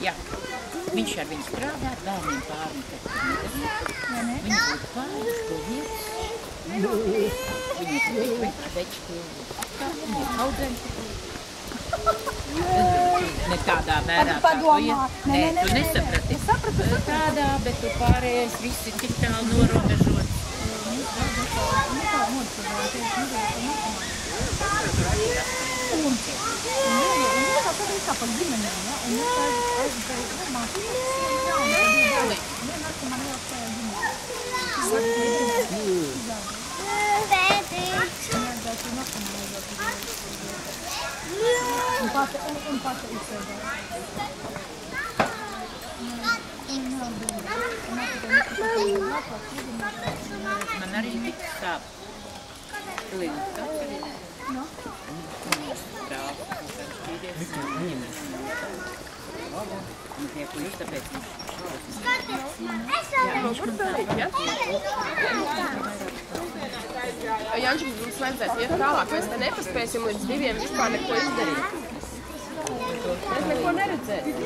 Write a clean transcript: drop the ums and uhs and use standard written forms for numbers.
Jā. Viņš ar viņu strādā, bērniem pārni tad nedarīt. Viņi būtu pāris, ko vietas. Viņi ir tik večki, viņi ir audzēni. Ne tādā mērā, kā tu iet. Nē, tu nesaprati. Tādā, bet tu pārējais viss ir tik tālu norobežots. Man arī tik sāp. Līdz tāds arī. Brāl, un šķīries. Un tie puļus, tāpēc viņš Janči, mums vajadzētu iet tālāk, mēs te nepaspēsim līdz 2 vispār neko izdarīt. Mēs neko neredzēsim.